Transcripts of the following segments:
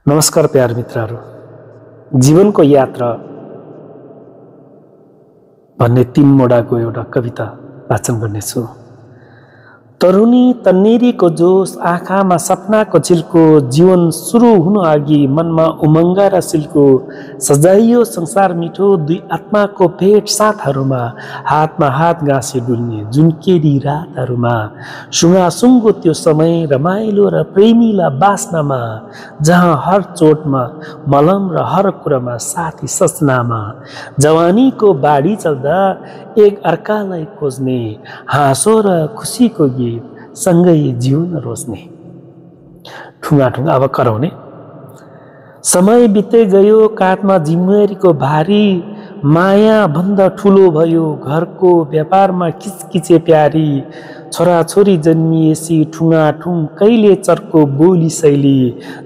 नमस्कार प्यार मित्रहरू। जीवनको यात्रा भन्ने 3 मोडाको एउटा कविता वाचन गर्नेछु। तरुणी तन्नेरीको जोस, आँखामा सपनाको झिल्को, जीवन सुरु हुनु अघि मनमा उमङ्ग र सिल्को, सजाइयो संसार मिठो दुई आत्माको भेट साथहरूमा, हातमा हात गाँसे डुल्ने जुनकेरी रातहरूमा, सुँगासुङ्गो त्यो समय रमाइलो र प्रेमीला बास्नामा, जहाँ हर चोटमा मलम र हर कुरामा साथी सचनामा, जवानीको बाढी चल्दा एक अर्कालाई खोज्ने, हाँसो र खुसीको गीत सँगै जीवन रोज्ने। ठुङ्गाठुङ्गा अब कराउने। समय बित्दै गयो, काँधमा जिम्मेवारीको भारी, माया भन्दा ठुलो भयो घरको व्यापारमा किचकिचे प्यारी, छोराछोरी जन्मिएसी ठुङ्गाठुङ कहिले चर्को बोली शैली,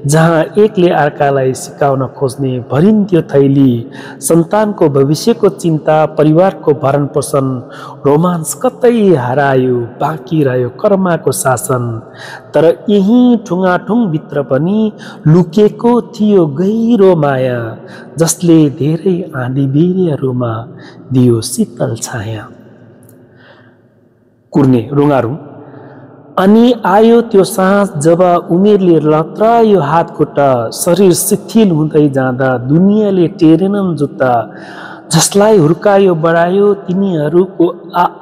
जहाँ एकले अर्कालाई सिकाउन खोज्ने भरिन्थ्यो थैली, सन्तानको भविष्यको चिन्ता, परिवारको भरण पोषण, रोमान्स कतै हरायो, बाँकी रह्यो कर्मको शासन। तर यही ठुङ्गाठुङ भित्र पनि लुकेको थियो गहिरो माया, जसले धेरै आँधी बेह्रीहरूमा दियो शीतल छाया। कुर्ने रुङारुङ। अनि आयो त्यो साँझ जब उमेरले लत्रायो हात खुट्टा, शरीर शिथिल हुँदै जाँदा दुनियाँले टेरेनन् जुत्ता, जसलाई हुर्कायो बढायो तिनीहरूको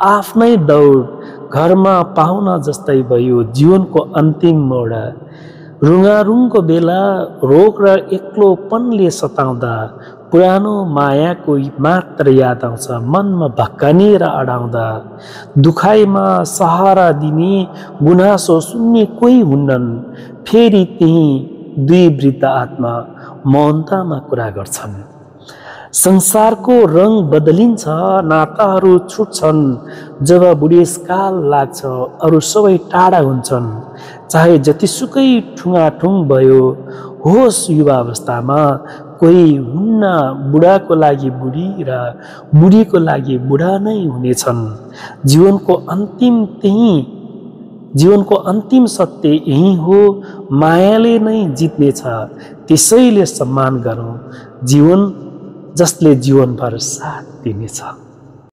आफ्नै दौड, घरमा पाहुना जस्तै भयो जीवनको अन्तिम मोड। रुङारुङको बेला रोग र एक्लोपनले सताउँदा, पुरानो मायाको मात्र याद आउँछ मनमा भक्कनेर अडाउँदा, दुखाइमा सहारा दिने गुनासो सुन्ने कोही हुन्नन्, फेरि त्यही दुई वृद्ध आत्मा मौनतामा कुरा गर्छन्। संसारको रङ बदलिन्छ, नाताहरू छुट्छन्, जब बुढेसकाल लाग्छ अरू सबै टाढा हुन्छन्, चाहे जतिसुकै ठुङ्गाठुङ भयो होस् युवावस्थामा, कोही हुन्न बुढाको लागि बुढी र बुढीको लागि बुढा नै हुनेछन्। जीवनको अन्तिम सत्य यही हो, मायाले नै जित्नेछ, त्यसैले सम्मान गरौँ जीवन जसले जीवनभर साथ दिनेछ।